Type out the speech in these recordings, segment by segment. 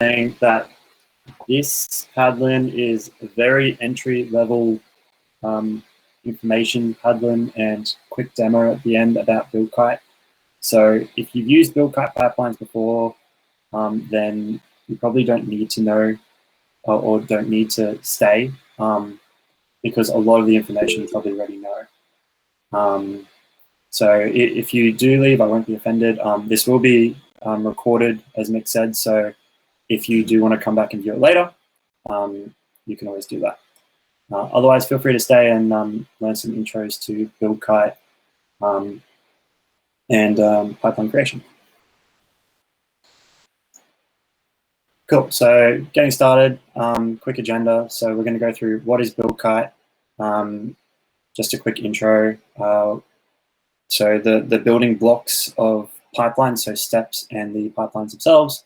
saying that this Paddlin is a very entry-level information Paddlin and quick demo at the end about Buildkite. So if you've used Buildkite pipelines before, then you probably don't need to know or don't need to stay because a lot of the information you probably already know. So if you do leave, I won't be offended. This will be recorded, as Mick said, so if you do want to come back and view it later, you can always do that. Otherwise, feel free to stay and learn some intros to Buildkite and pipeline creation. Cool, so getting started, quick agenda. So we're going to go through what is Buildkite, just a quick intro. So the building blocks of pipelines, so steps and the pipelines themselves.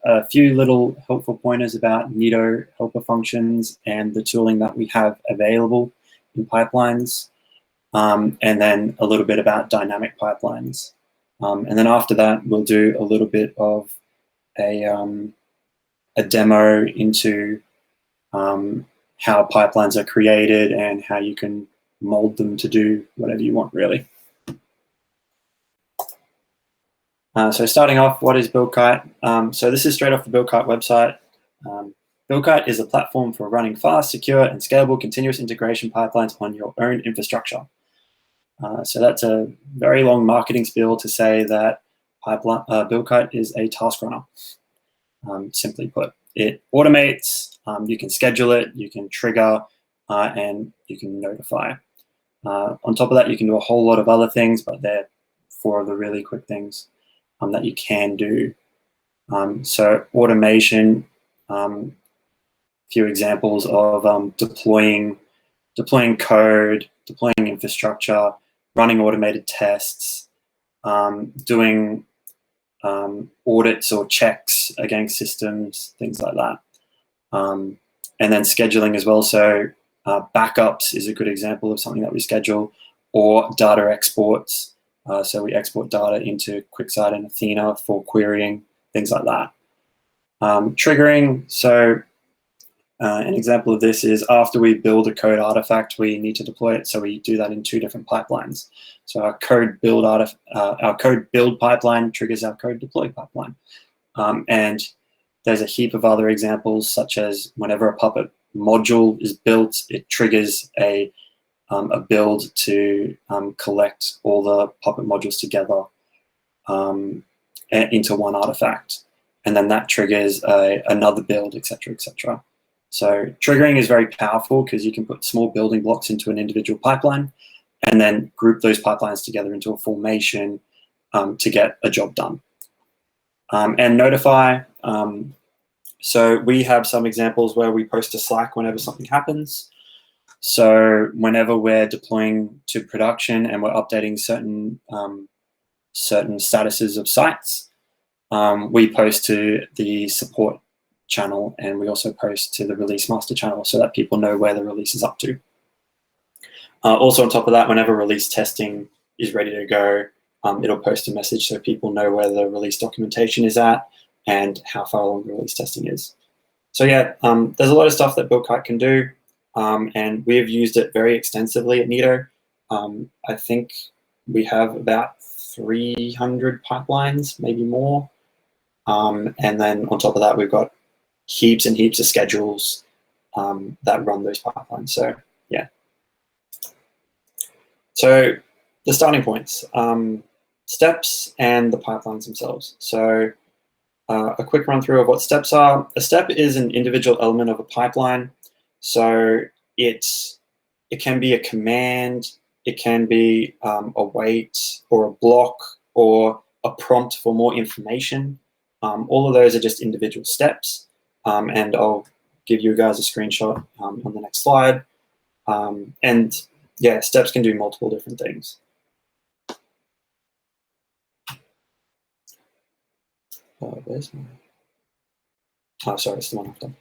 A few little helpful pointers about Neto helper functions and the tooling that we have available in pipelines. And then a little bit about dynamic pipelines. And then after that, we'll do a little bit of a demo into how pipelines are created and how you can mold them to do whatever you want, really. So starting off, what is Buildkite? So this is straight off the Buildkite website. Buildkite is a platform for running fast, secure, and scalable continuous integration pipelines on your own infrastructure. So that's a very long marketing spiel to say that Buildkite is a task runner. Simply put, it automates, you can schedule it, you can trigger, and you can notify. On top of that, you can do a whole lot of other things, but they're four of the really quick things that you can do. So automation, few examples of deploying code, deploying infrastructure, running automated tests, doing audits or checks against systems, things like that. And then scheduling as well. So backups is a good example of something that we schedule, or data exports. So we export data into QuickSight and Athena for querying, things like that. Triggering, so an example of this is after we build a code artifact, we need to deploy it. So we do that in two different pipelines. So our code build pipeline triggers our code deploy pipeline. And there's a heap of other examples, such as whenever a Puppet module is built, it triggers a build to collect all the Puppet modules together into one artifact. And then that triggers another build, etc., etc. So triggering is very powerful because you can put small building blocks into an individual pipeline and then group those pipelines together into a formation to get a job done. And notify, so we have some examples where we post to Slack whenever something happens. So whenever we're deploying to production and we're updating certain statuses of sites, we post to the support channel, and we also post to the release master channel so that people know where the release is up to. Also on top of that, whenever release testing is ready to go, it'll post a message so people know where the release documentation is at and how far along the release testing is. So yeah, there's a lot of stuff that Buildkite can do, and we've used it very extensively at Neto. I think we have about 300 pipelines, maybe more. And then on top of that, we've got heaps and heaps of schedules that run those pipelines. So yeah. So the starting points, steps and the pipelines themselves. So a quick run through of what steps are. A step is an individual element of a pipeline. So it can be a command, it can be a wait or a block or a prompt for more information. All of those are just individual steps. And I'll give you guys a screenshot on the next slide. And yeah, steps can do multiple different things. Where's my? Oh, sorry, it's the one after.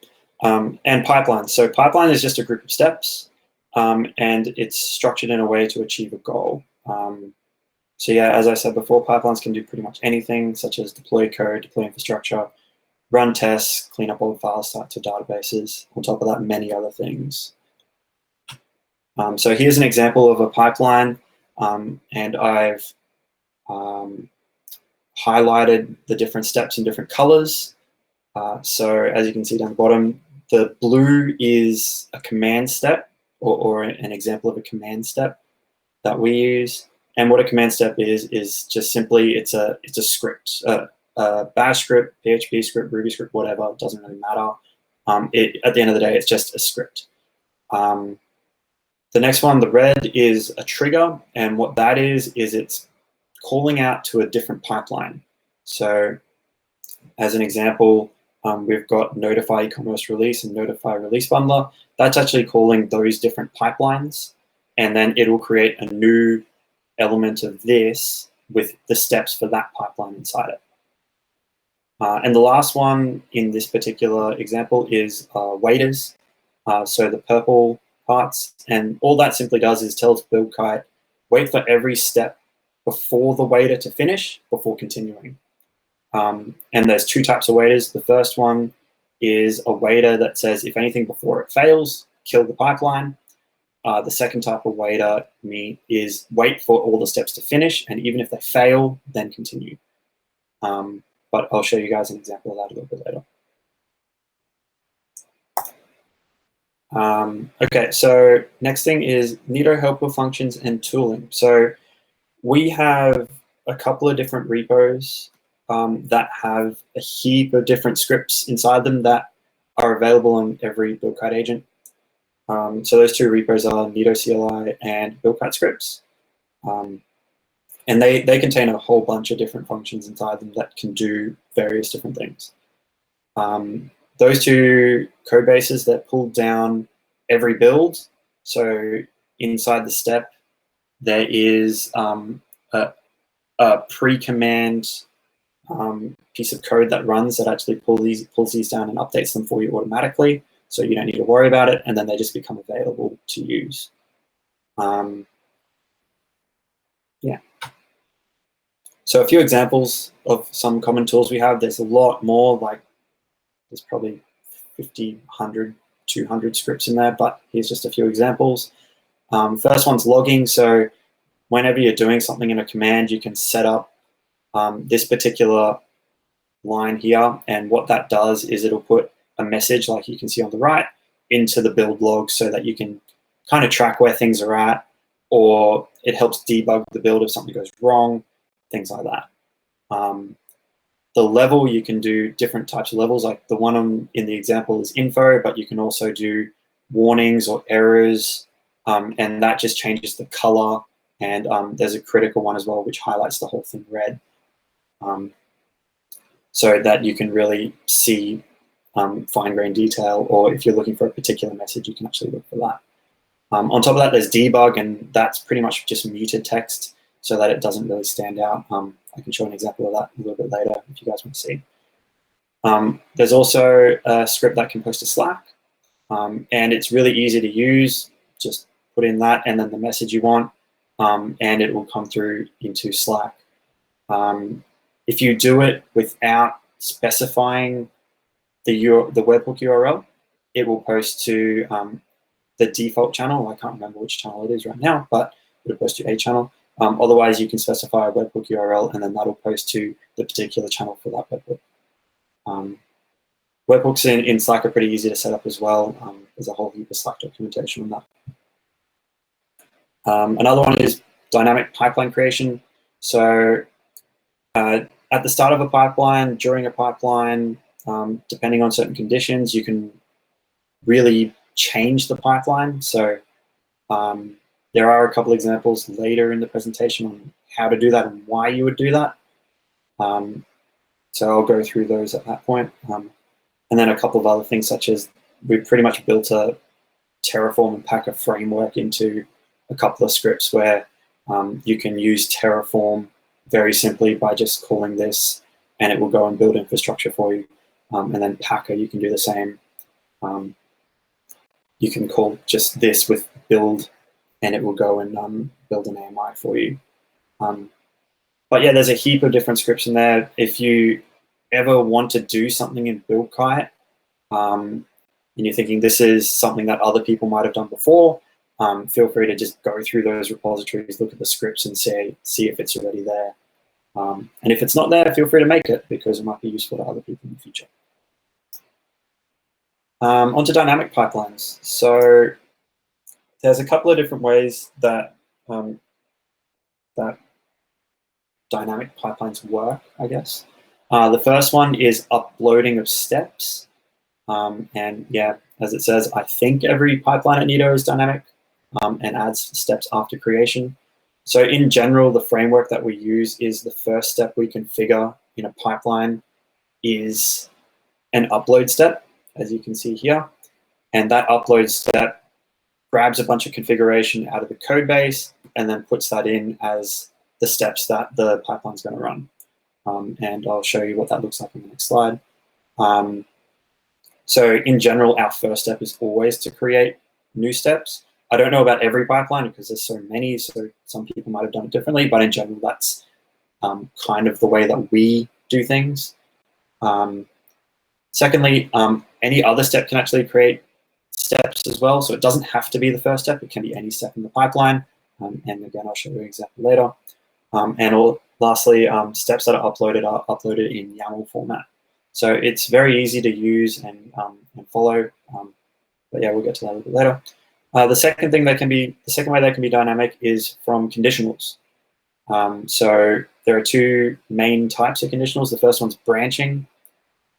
And pipelines. So pipeline is just a group of steps, and it's structured in a way to achieve a goal. So yeah, as I said before, pipelines can do pretty much anything, such as deploy code, deploy infrastructure, run tests, clean up old files, start to databases. On top of that, many other things. So here's an example of a pipeline, and I've highlighted the different steps in different colors. So as you can see down the bottom, the blue is a command step, or an example of a command step that we use. And what a command step is just simply it's a script, a bash script, PHP script, Ruby script, whatever. It doesn't really matter. At the end of the day, it's just a script. The next one, the red, is a trigger, and what that is it's calling out to a different pipeline. So as an example, we've got notify e-commerce release and notify release bundler. That's actually calling those different pipelines, and then it will create a new element of this with the steps for that pipeline inside it. And the last one in this particular example is waiters. So the purple parts, and all that simply does is tells Buildkite, wait for every step before the waiter to finish before continuing. And there's two types of waiters. The first one is a waiter that says if anything before it fails, kill the pipeline. The second type of waiter is wait for all the steps to finish, and even if they fail, then continue. But I'll show you guys an example of that a little bit later. Okay, so next thing is Neto helper functions and tooling. So we have a couple of different repos that have a heap of different scripts inside them that are available on every Buildkite agent. So those two repos are Neto CLI and Buildkite scripts. And they contain a whole bunch of different functions inside them that can do various different things. Those two code bases that pull down every build. So inside the step, there is a pre-command piece of code that runs that actually pulls these down and updates them for you automatically. So you don't need to worry about it, and then they just become available to use. Yeah. So a few examples of some common tools we have. There's a lot more, like there's probably 50, 100, 200 scripts in there, but here's just a few examples. First one's logging. So whenever you're doing something in a command, you can set up this particular line here, and what that does is it'll put a message, like you can see on the right, into the build log so that you can kind of track where things are at, or it helps debug the build if something goes wrong, things like that. The level, you can do different types of levels, like the one in the example is info, but you can also do warnings or errors, and that just changes the color. And there's a critical one as well, which highlights the whole thing red, so that you can really see fine-grained detail, or if you're looking for a particular message, you can actually look for that. On top of that, there's debug, and that's pretty much just muted text so that it doesn't really stand out. I can show an example of that a little bit later if you guys want to see. There's also a script that can post to Slack, and it's really easy to use. Just put in that and then the message you want, and it will come through into Slack. If you do it without specifying the webhook URL, it will post to the default channel. I can't remember which channel it is right now, but it'll post to a channel. Otherwise, you can specify a webhook URL, and then that'll post to the particular channel for that webhook. Webhooks in Slack are pretty easy to set up as well. There's a whole heap of Slack documentation on that. Another one is dynamic pipeline creation. So at the start of a pipeline, during a pipeline, depending on certain conditions, you can really change the pipeline. So there are a couple examples later in the presentation on how to do that and why you would do that. So I'll go through those at that point. And then a couple of other things, such as we've pretty much built a Terraform and Packer framework into a couple of scripts where you can use Terraform very simply by just calling this, and it will go and build infrastructure for you. And then Packer, you can do the same. You can call just this with build, and it will go and build an AMI for you. But yeah, there's a heap of different scripts in there. If you ever want to do something in Buildkite, and you're thinking this is something that other people might have done before, feel free to just go through those repositories, look at the scripts, and see if it's already there. And if it's not there, feel free to make it, because it might be useful to other people in the future. Onto dynamic pipelines. So there's a couple of different ways that that dynamic pipelines work, I guess. The first one is uploading of steps. And yeah, as it says, I think every pipeline at Neto is dynamic and adds steps after creation. So in general, the framework that we use is the first step we configure in a pipeline is an upload step, as you can see here. And that upload step grabs a bunch of configuration out of the code base and then puts that in as the steps that the pipeline's going to run. And I'll show you what that looks like in the next slide. So in general, our first step is always to create new steps. I don't know about every pipeline because there's so many, so some people might have done it differently, but in general, that's kind of the way that we do things. Secondly, any other step can actually create steps as well, so it doesn't have to be the first step. It can be any step in the pipeline, and again, I'll show you an example later. Lastly, steps that are uploaded in YAML format. So it's very easy to use and follow, but yeah, we'll get to that a little bit later. The second way they can be dynamic is from conditionals. So there are two main types of conditionals. The first one's branch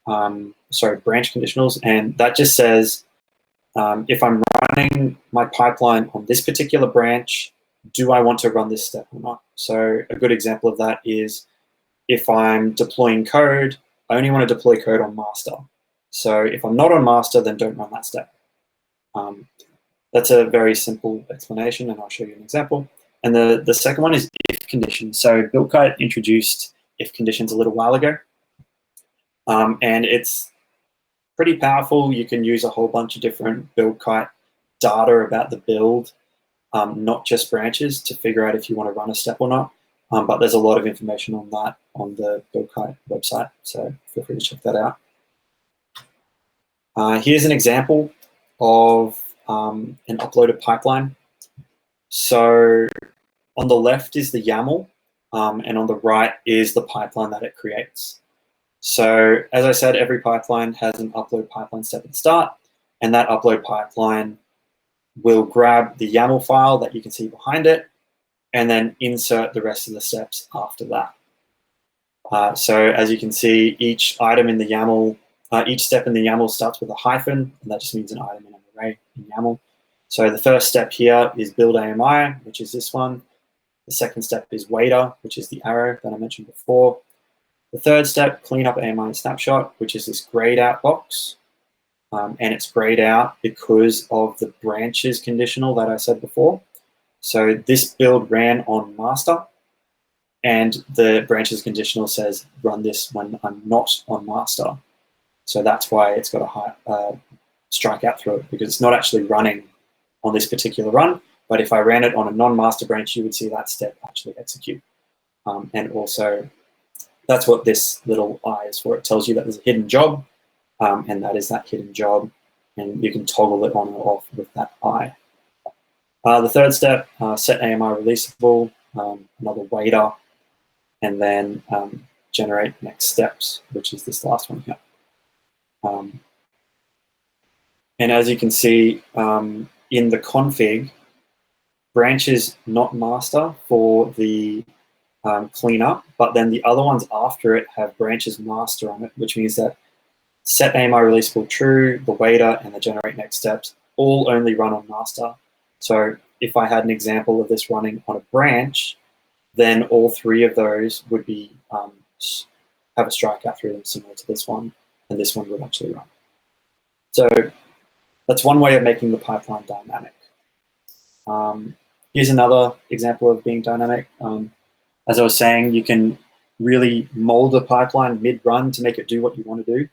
conditionals, and that just says if I'm running my pipeline on this particular branch, do I want to run this step or not? So a good example of that is if I'm deploying code, I only want to deploy code on master. So if I'm not on master, then don't run that step. That's a very simple explanation, and I'll show you an example. And the second one is if conditions. So Buildkite introduced if conditions a little while ago. And it's pretty powerful. You can use a whole bunch of different Buildkite data about the build, not just branches, to figure out if you want to run a step or not. But there's a lot of information on that on the Buildkite website, so feel free to check that out. Here's an example of an uploaded pipeline. So on the left is the YAML, and on the right is the pipeline that it creates. So as I said, every pipeline has an upload pipeline step at the start, and that upload pipeline will grab the YAML file that you can see behind it, and then insert the rest of the steps after that. So as you can see, each item in the YAML, each step in the YAML starts with a hyphen, and that just means an item in an array in YAML. So the first step here is build AMI, which is this one. The second step is waiter, which is the arrow that I mentioned before. The third step, clean up AMI snapshot, which is this grayed out box. And it's grayed out because of the branches conditional that I said before. So this build ran on master, and the branches conditional says run this when I'm not on master. So that's why it's got a strikeout through it, because it's not actually running on this particular run. But if I ran it on a non-master branch, you would see that step actually execute. And also, that's what this little I is for. It tells you that there's a hidden job, and that is that hidden job. And you can toggle it on or off with that I. The third step, set AMI releasable, another waiter, and then generate next steps, which is this last one here. And as you can see in the config, branches not master for the cleanup, but then the other ones after it have branches master on it, which means that set AMI releasable true, the waiter, and the generate next steps all only run on master. So if I had an example of this running on a branch, then all three of those would be have a strikeout through them similar to this one, and this one would actually run. So that's one way of making the pipeline dynamic. Here's another example of being dynamic. As I was saying, you can really mold a pipeline mid-run to make it do what you want to do.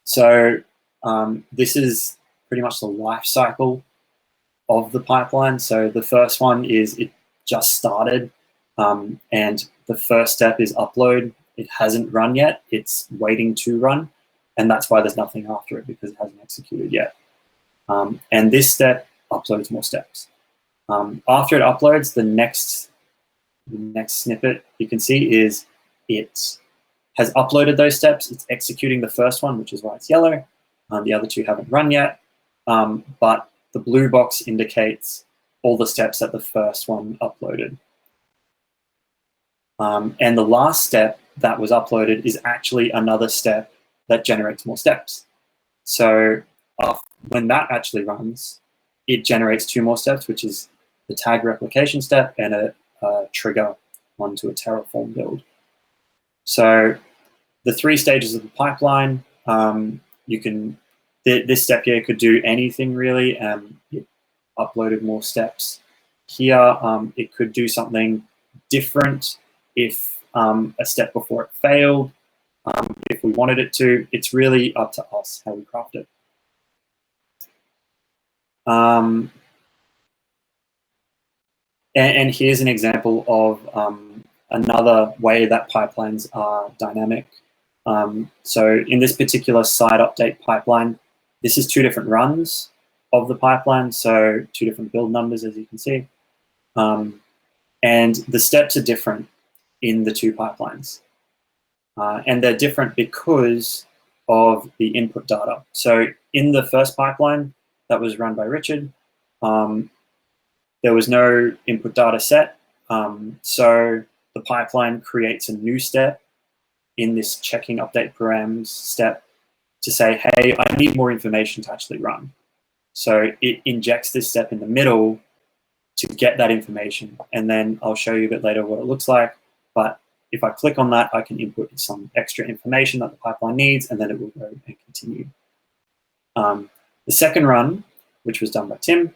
So this is pretty much the life cycle of the pipeline. So the first one is it just started, and the first step is upload. it hasn't run yet. It's waiting to run, and that's why there's nothing after it, because it hasn't executed yet. And this step uploads more steps. After it uploads, the next snippet you can see is it has uploaded those steps. It's executing the first one, which is why it's yellow. The other two haven't run yet, but the blue box indicates all the steps that the first one uploaded. And the last step that was uploaded is actually another step that generates more steps. So when that actually runs, it generates 2 more steps, which is the tag replication step and a trigger onto a Terraform build. So the 3 stages of the pipeline, this step here could do anything really. It uploaded more steps. Here, it could do something different if a step before it failed. If we wanted it to, it's really up to us how we craft it. And here's an example of another way that pipelines are dynamic. So in this particular side update pipeline, this is 2 different runs of the pipeline, so 2 different build numbers, as you can see. And the steps are different in the 2 pipelines. And they're different because of the input data. So in the first pipeline that was run by Richard, there was no input data set. So the pipeline creates a new step in this checking update params step to say, hey, I need more information to actually run. So it injects this step in the middle to get that information. And then I'll show you a bit later what it looks like. But if I click on that, I can input some extra information that the pipeline needs, and then it will go and continue. The second run, which was done by Tim,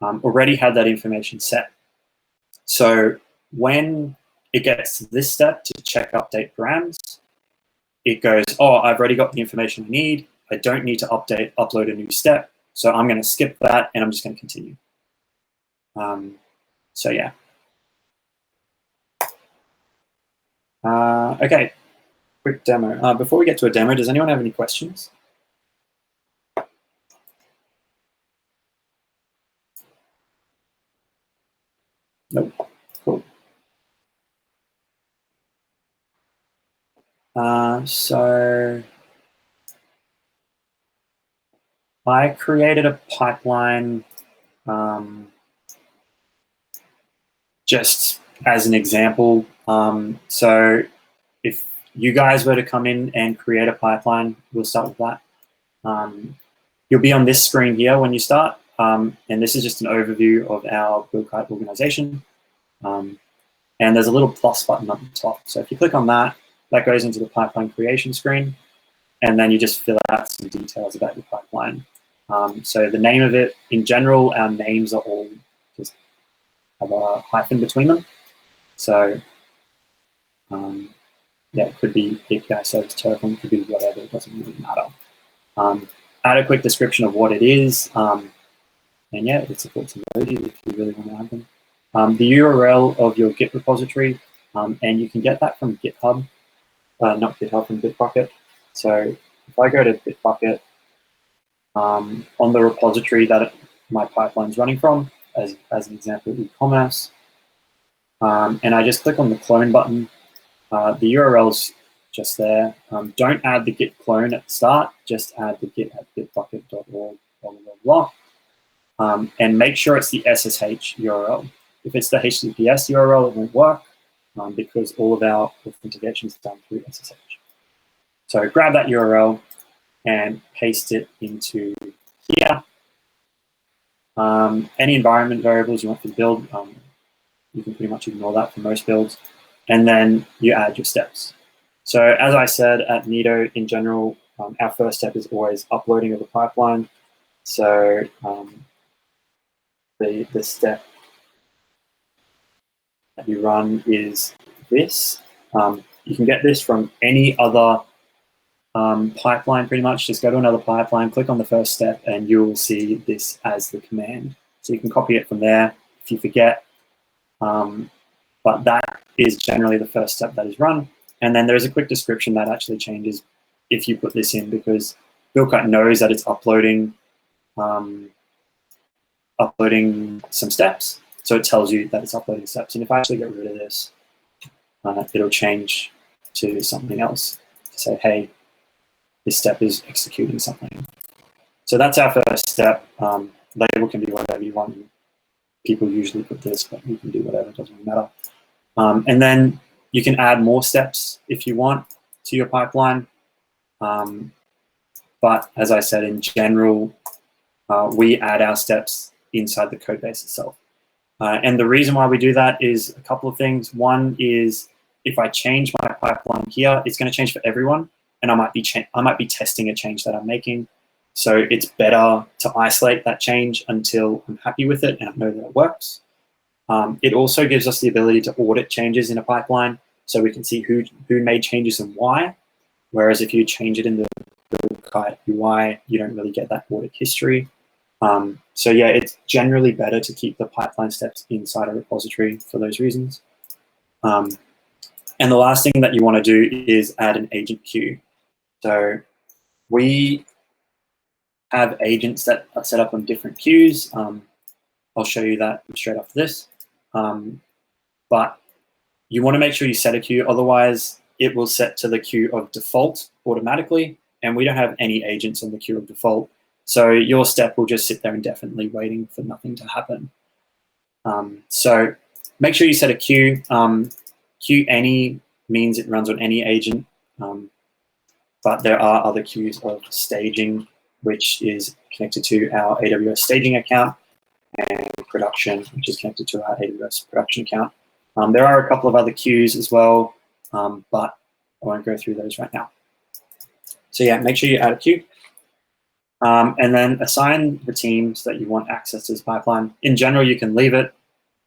already had that information set. So when it gets to this step to check update params, it goes, oh, I've already got the information I need. I don't need to upload a new step. So I'm going to skip that, and I'm just going to continue. So yeah. Okay, quick demo. Before we get to a demo, does anyone have any questions? Nope. Cool. So I created a pipeline just as an example. So if you guys were to come in and create a pipeline, we'll start with that. You'll be on this screen here when you start. And this is just an overview of our Buildkite organization. And there's a little plus button up the top. So if you click on that, that goes into the pipeline creation screen. And then you just fill out some details about your pipeline. So the name of it, in general, our names are all just have a hyphen between them. So yeah, it could be API service Terraform, it could be whatever, it doesn't really matter. Add a quick description of what it is. And yeah, it supports emojis if you really want to add them. The URL of your Git repository, and you can get that from GitHub, not GitHub, from Bitbucket. So if I go to Bitbucket, on the repository that my pipeline's running from, as an example, e-commerce, and I just click on the clone button, the URL's just there. Don't add the git clone at the start, just add the git at bitbucket.org, blah, blah, blah. And make sure it's the SSH URL. If it's the HTTPS URL, it won't work because all of our authentication is done through SSH. So grab that URL and paste it into here. Any environment variables you want to build, you can pretty much ignore that for most builds. And then you add your steps. So as I said, at Neto, in general, our first step is always uploading of the pipeline. So the step that you run is this. You can get this from any other pipeline pretty much. Just go to another pipeline, click on the first step, and you'll see this as the command. So you can copy it from there if you forget. But that is generally the first step that is run. And then there's a quick description that actually changes if you put this in, because Buildkite knows that it's uploading some steps. So it tells you that it's uploading steps. And if I actually get rid of this, it'll change to something else to say, hey, this step is executing something. So that's our first step. Label can be whatever you want. People usually put this, but you can do whatever, it doesn't really matter. And then you can add more steps if you want to your pipeline. But as I said, in general, we add our steps inside the code base itself. And the reason why we do that is a couple of things. One is if I change my pipeline here, it's going to change for everyone, and I might be testing a change that I'm making. So it's better to isolate that change until I'm happy with it and I know that it works. It also gives us the ability to audit changes in a pipeline, so we can see who made changes and why. Whereas if you change it in the Buildkite UI, you don't really get that audit history. So yeah, it's generally better to keep the pipeline steps inside a repository for those reasons. And the last thing that you want to do is add an agent queue. So we have agents that are set up on different queues. I'll show you that straight after this. But you want to make sure you set a queue, otherwise it will set to the queue of default automatically, and we don't have any agents on the queue of default. So your step will just sit there indefinitely waiting for nothing to happen. So make sure you set a queue. Queue any means it runs on any agent, but there are other queues of staging, which is connected to our AWS staging account, and production, which is connected to our AWS production account. There are a couple of other queues as well, but I won't go through those right now. So yeah, make sure you add a queue. And then assign the teams that you want access to this pipeline. In general, you can leave it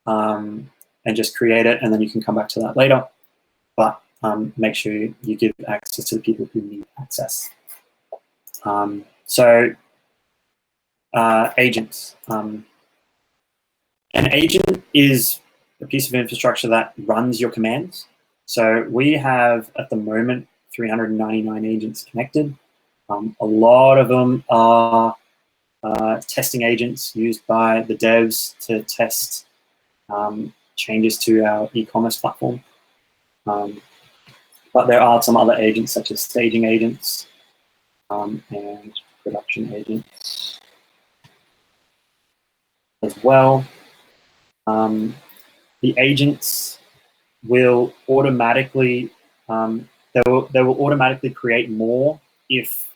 and just create it, and then you can come back to that later. But make sure you give access to the people who need access. Agents. An agent is a piece of infrastructure that runs your commands. So we have, at the moment, 399 agents connected. A lot of them are testing agents used by the devs to test changes to our e-commerce platform. But there are some other agents, such as staging agents and production agents as well. The agents will automatically they will automatically create more if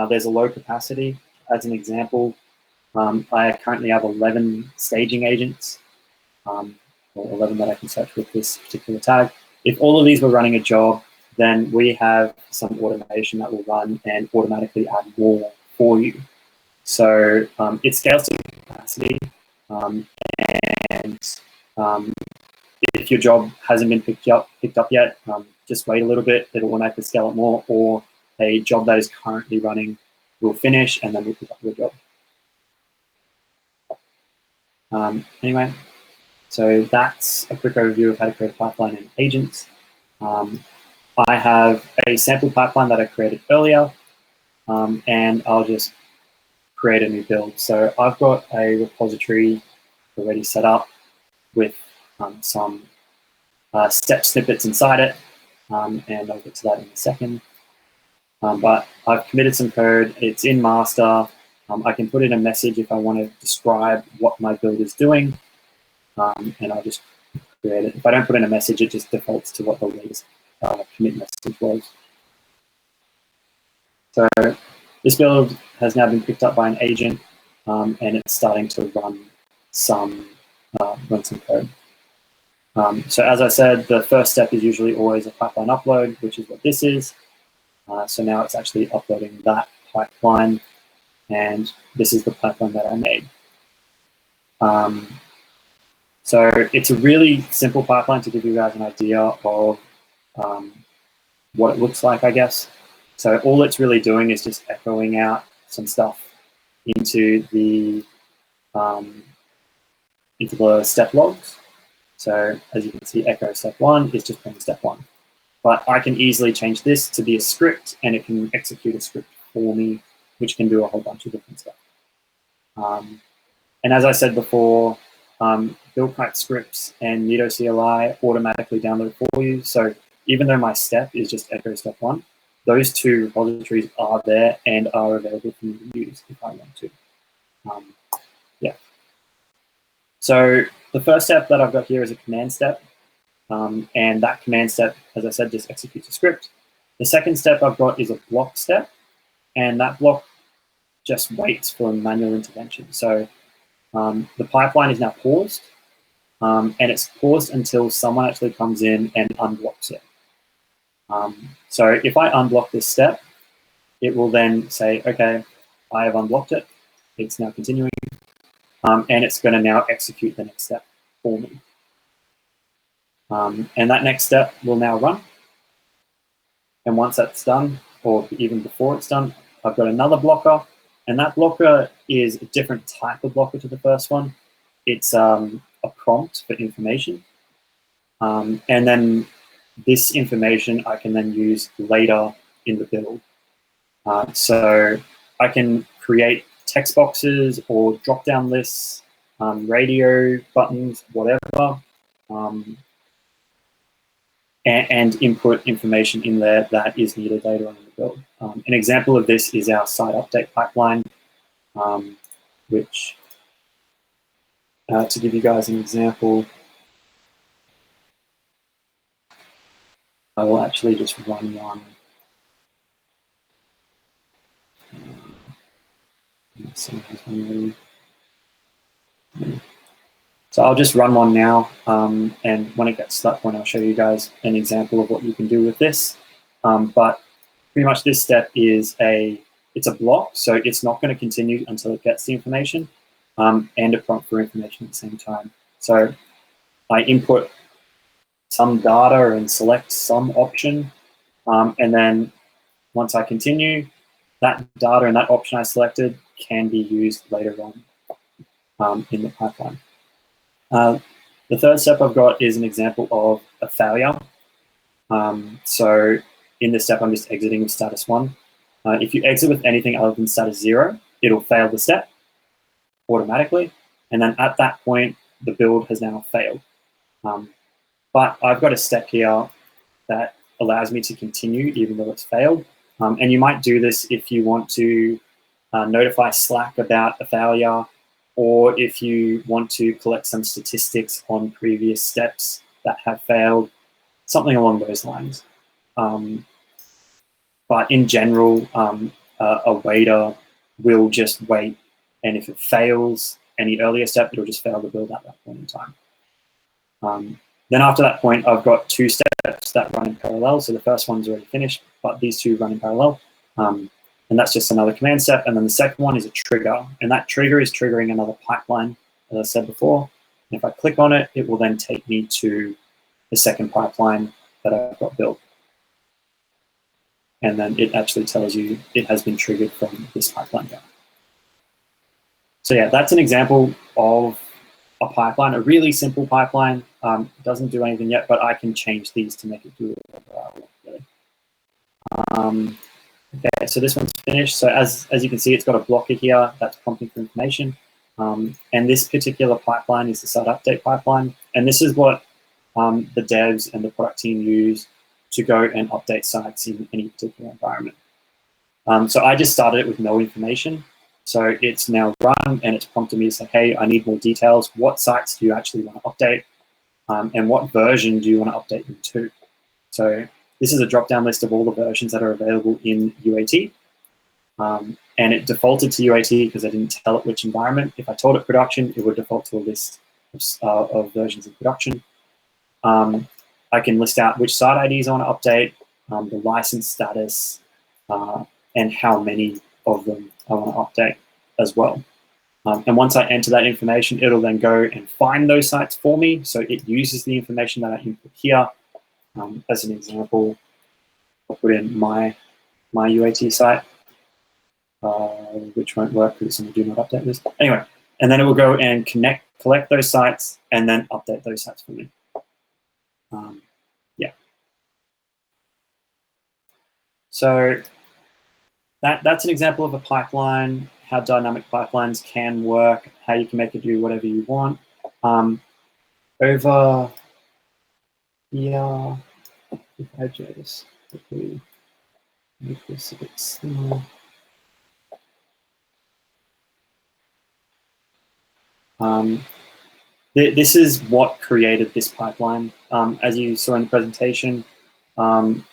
there's a low capacity. As an example, I currently have 11 staging agents, or 11 that I can search with this particular tag. If all of these were running a job, then we have some automation that will run and automatically add more for you. So it scales to capacity, and if your job hasn't been picked up yet, just wait a little bit. It'll automatically scale up more, or a job that is currently running will finish and then we'll pick up your job. Anyway, so that's a quick overview of how to create a pipeline in agents. I have a sample pipeline that I created earlier, and I'll just create a new build. So I've got a repository already set up with some step snippets inside it, and I'll get to that in a second. But I've committed some code. It's in master. I can put in a message if I want to describe what my build is doing, and I'll just create it. If I don't put in a message, it just defaults to what the latest commit message was. So this build has now been picked up by an agent, and it's starting to run some code. So as I said, the first step is usually always a pipeline upload, which is what this is. So now it's actually uploading that pipeline, and this is the pipeline that I made. So it's a really simple pipeline to give you guys an idea of what it looks like, I guess. So all it's really doing is just echoing out some stuff into the step logs. So as you can see, echo step 1 is just playing step 1. But I can easily change this to be a script, and it can execute a script for me, which can do a whole bunch of different stuff. And as I said before, Buildkite scripts and Neto CLI automatically download for you. So even though my step is just echo step 1, those 2 repositories are there and are available for me to use if I want to. Yeah. So the first step that I've got here is a command step. And that command step, as I said, just executes a script. The second step I've got is a block step. And that block just waits for a manual intervention. So the pipeline is now paused. And it's paused until someone actually comes in and unblocks it. So if I unblock this step, it will then say, okay, I have unblocked it. It's now continuing. And it's going to now execute the next step for me. And that next step will now run. And once that's done, or even before it's done, I've got another blocker. And that blocker is a different type of blocker to the first one. It's a prompt for information. And then this information I can then use later in the build. So I can create text boxes or drop-down lists, radio buttons, whatever, and input information in there that is needed later on in the build. An example of this is our site update pipeline, which, to give you guys an example, I will actually just run one. So I'll just run one now, and when it gets to that point, I'll show you guys an example of what you can do with this. But pretty much this step is it's a block, so it's not going to continue until it gets the information, and a prompt for information at the same time. So I input some data and select some option, and then once I continue, that data and that option I selected can be used later on in the pipeline. The third step I've got is an example of a failure. So in this step, I'm just exiting with status 1. If you exit with anything other than status 0, it'll fail the step automatically. And then at that point, the build has now failed. But I've got a step here that allows me to continue even though it's failed. And you might do this if you want to notify Slack about a failure, or if you want to collect some statistics on previous steps that have failed, something along those lines. But in general, a waiter will just wait, and if it fails any earlier step, it'll just fail the build at that point in time. Then after that point, I've got 2 steps that run in parallel. So the first one's already finished, but these 2 run in parallel. And that's just another command step. And then the second one is a trigger. And that trigger is triggering another pipeline, as I said before. And if I click on it, it will then take me to the second pipeline that I've got built. And then it actually tells you it has been triggered from this pipeline here. So yeah, that's an example of a pipeline, a really simple pipeline. It doesn't do anything yet, but I can change these to make it do whatever I want, really. Okay, so this one's finished. So as you can see, it's got a blocker here that's prompting for information. And this particular pipeline is the site update pipeline. And this is what the devs and the product team use to go and update sites in any particular environment. So I just started it with no information. So it's now run, and it's prompted me to say, hey, I need more details. What sites do you actually want to update? And what version do you want to update them to? So this is a drop-down list of all the versions that are available in UAT. And it defaulted to UAT because I didn't tell it which environment. If I told it production, it would default to a list of versions in production. I can list out which site IDs I want to update, the license status, and how many of them I want to update as well. And once I enter that information, it'll then go and find those sites for me. So it uses the information that I input here. As an example, I'll put in my UAT site, which won't work because it's on the do not update list. Anyway, and then it will go and collect those sites and then update those sites for me. Yeah. So that's an example of a pipeline, how dynamic pipelines can work, how you can make it do whatever you want. Over here, if I just quickly make this a bit slimmer. This is what created this pipeline. As you saw in the presentation,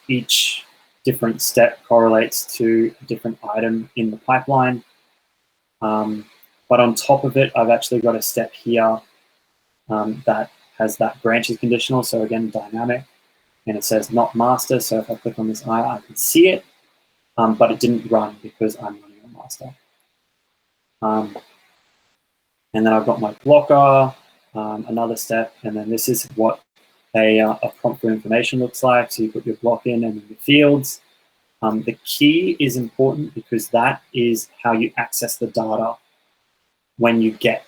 each different step correlates to a different item in the pipeline. But on top of it, I've actually got a step here that has that branches conditional. So again, dynamic, and it says not master. So if I click on this I can see it, but it didn't run because I'm running on master. And then I've got my blocker, another step, and then this is what a prompt for information looks like. So you put your block in and then the fields. The key is important because that is how you access the data when you get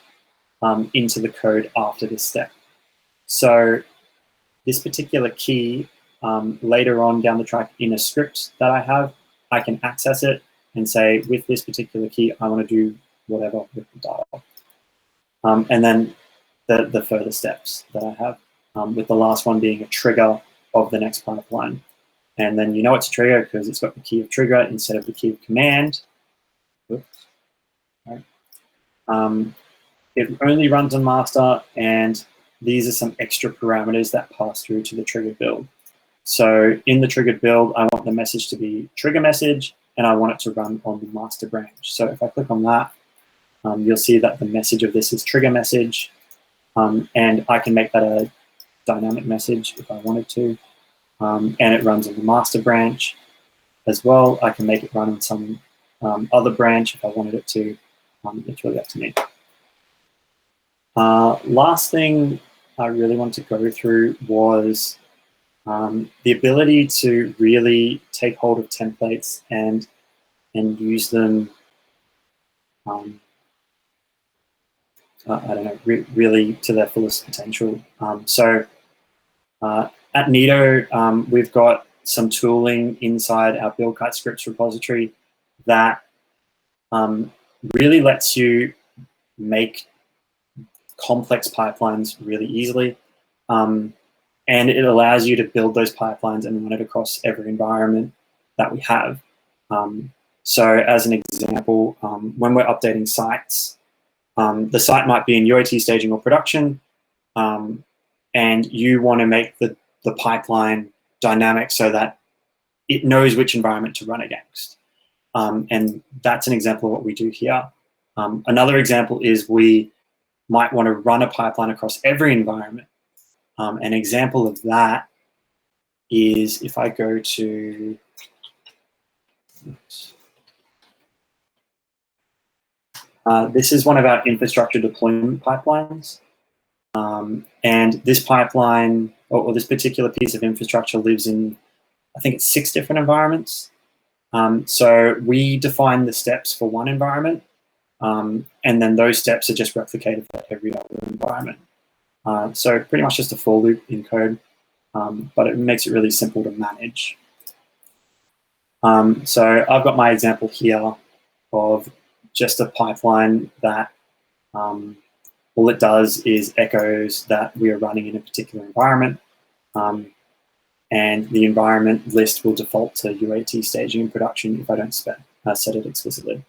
into the code after this step. So this particular key, later on down the track in a script that I have, I can access it and say, with this particular key, I want to do whatever with the data. And then the further steps that I have, with the last one being a trigger of the next pipeline. And then you know it's a trigger because it's got the key of trigger instead of the key of command. Oops. Right. It only runs on master, and these are some extra parameters that pass through to the triggered build. So in the triggered build, I want the message to be trigger message, and I want it to run on the master branch. So if I click on that, you'll see that the message of this is trigger message, and I can make that a dynamic message if I wanted to, and it runs on the master branch as well. I can make it run on some other branch if I wanted it to. It's really up to me. Last thing I really want to go through was the ability to really take hold of templates and use them, I don't know, really to their fullest potential. So at Neto, we've got some tooling inside our Buildkite scripts repository that really lets you make complex pipelines really easily. And it allows you to build those pipelines and run it across every environment that we have. So as an example, when we're updating sites, the site might be in UAT staging or production, and you want to make the pipeline dynamic so that it knows which environment to run against. And that's an example of what we do here. Another example is we might want to run a pipeline across every environment. An example of that is if I go to, this is one of our infrastructure deployment pipelines. And this pipeline, or this particular piece of infrastructure lives in, I think it's 6 different environments. So we define the steps for one environment, and then those steps are just replicated for every other environment. So pretty much just a for loop in code, but it makes it really simple to manage. So I've got my example here of just a pipeline that all it does is echoes that we are running in a particular environment, and the environment list will default to UAT staging and production if I don't set it explicitly.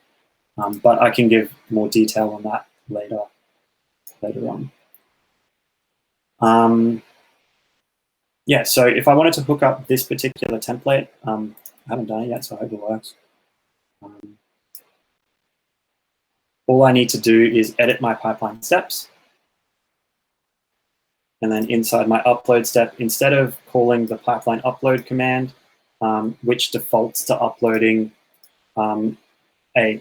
But I can give more detail on that later on. Yeah, so if I wanted to hook up this particular template, I haven't done it yet, so I hope it works. All I need to do is edit my pipeline steps. And then inside my upload step, instead of calling the pipeline upload command, which defaults to uploading a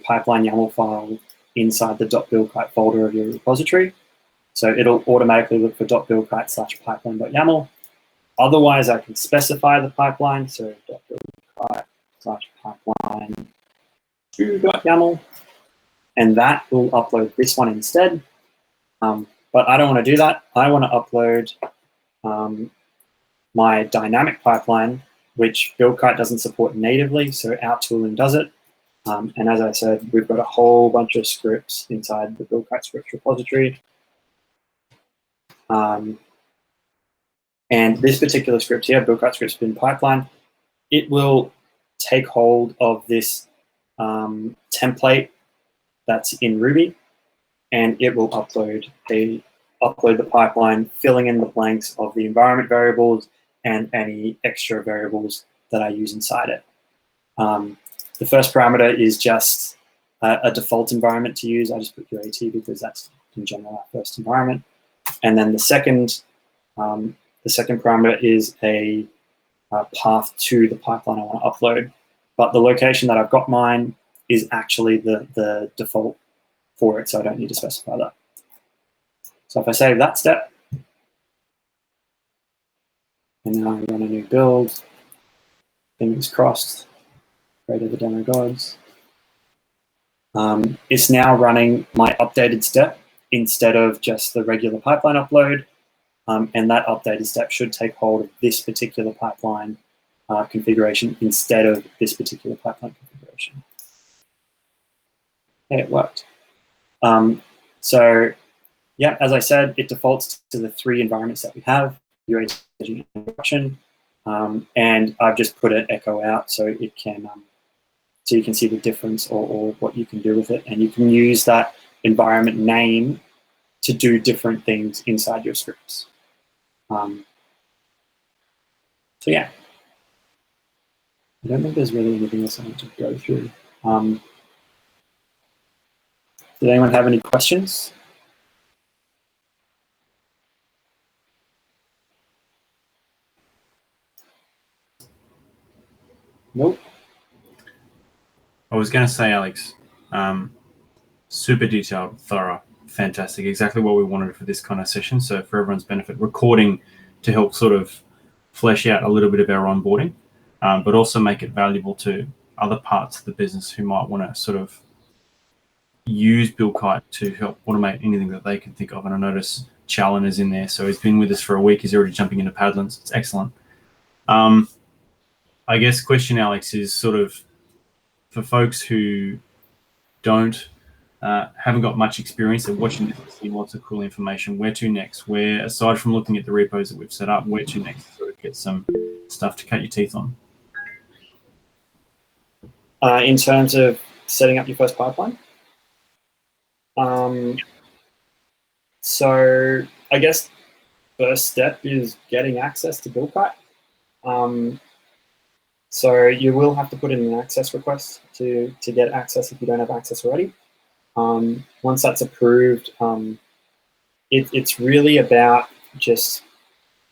pipeline YAML file inside the .buildkite folder of your repository. So it'll automatically look for .buildkite/pipeline.yaml. Otherwise, I can specify the pipeline, so .buildkite/pipeline2.yaml, and that will upload this one instead. But I don't want to do that. I want to upload my dynamic pipeline which Buildkite doesn't support natively, so our tooling does it. And as I said, we've got a whole bunch of scripts inside the Buildkite scripts repository. And this particular script here, Buildkite scripts bin pipeline, it will take hold of this template that's in Ruby, and it will upload the pipeline, filling in the blanks of the environment variables and any extra variables that I use inside it. The first parameter is just a default environment to use. I just put UAT because that's in general our first environment. And then the second parameter is a path to the pipeline I want to upload. But the location that I've got mine is actually the default for it, so I don't need to specify that. So if I save that step, and now I run a new build, fingers crossed, pray to the demo gods. It's now running my updated step instead of just the regular pipeline upload, and that updated step should take hold of this particular pipeline configuration instead of this particular pipeline configuration. Okay, it worked. So yeah, as I said, it defaults to the 3 environments that we have, UAT, staging, and production, and I've just put an echo out so it can, so you can see the difference or what you can do with it, and you can use that environment name to do different things inside your scripts. So yeah, I don't think there's really anything else I need to go through. Did anyone have any questions? Nope. I was going to say, Alex, super detailed, thorough, fantastic, exactly what we wanted for this kind of session. So for everyone's benefit, recording to help sort of flesh out a little bit of our onboarding, but also make it valuable to other parts of the business who might want to sort of use Buildkite to help automate anything that they can think of. And I notice Challen is in there, so he's been with us for a week. He's already jumping into Paddlin. So it's excellent. I guess question, Alex, is sort of for folks who haven't got much experience of watching this, see lots of cool information. Where to next? Where, aside from looking at the repos that we've set up, where to next to sort of get some stuff to cut your teeth on? In terms of setting up your first pipeline? So I guess first step is getting access to Buildkite. So you will have to put in an access request to get access if you don't have access already. Once that's approved, it's really about just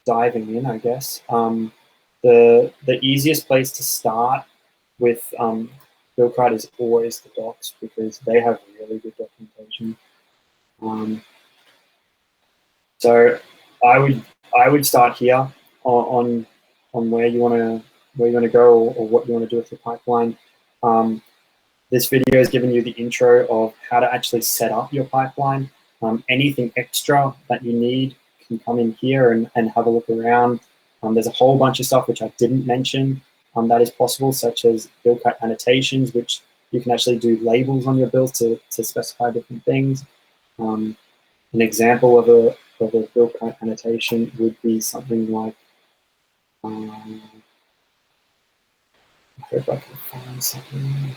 diving in, I guess. The easiest place to start with Buildkite is always the docs because they have really good documentation. So I would start here on where you want to go or what you want to do with your pipeline. This video has given you the intro of how to actually set up your pipeline. Anything extra that you need can come in here and have a look around. There's a whole bunch of stuff which I didn't mention that is possible, such as Buildkite annotations, which you can actually do labels on your build to specify different things. An example of a Buildkite annotation would be something like, I hope I can find something.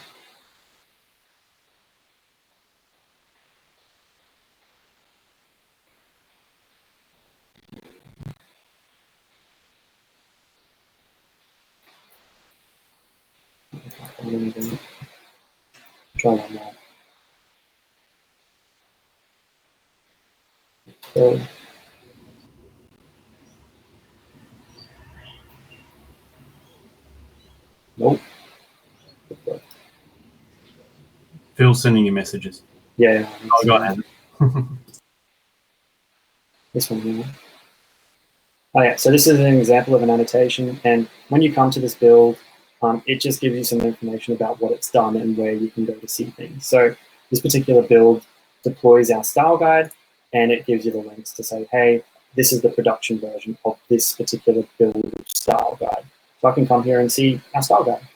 Try one more. So, nope. Phil's sending you messages. Yeah. Oh, go ahead. This one here. Oh yeah, so this is an example of an annotation, and when you come to this build, it just gives you some information about what it's done and where you can go to see things. So this particular build deploys our style guide, and it gives you the links to say, hey, this is the production version of this particular build style guide. So I can come here and see our style guide.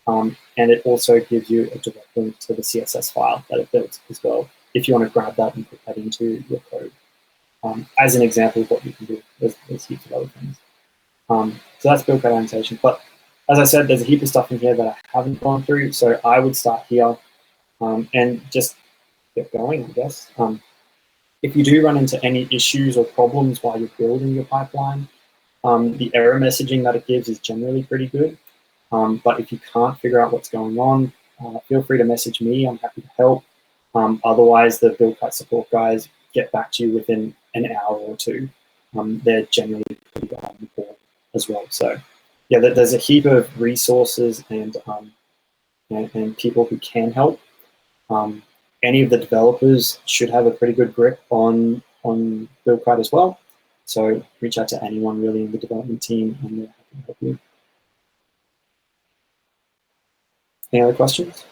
And it also gives you a direct link to the CSS file that it built as well, if you want to grab that and put that into your code. As an example of what you can do. There's heaps of other things. So that's Buildkite annotation. But as I said, there's a heap of stuff in here that I haven't gone through. So I would start here and just get going, I guess. If you do run into any issues or problems while you're building your pipeline, the error messaging that it gives is generally pretty good. But if you can't figure out what's going on, feel free to message me. I'm happy to help. Otherwise, the Buildkite support guys get back to you within an hour or two. They're generally pretty good on the board as well. So yeah, there's a heap of resources and people who can help. Any of the developers should have a pretty good grip on Buildkite as well. So reach out to anyone really in the development team and they're happy to help you. Any other questions?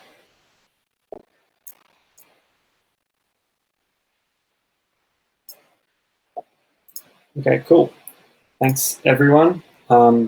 Okay, cool. Thanks, everyone.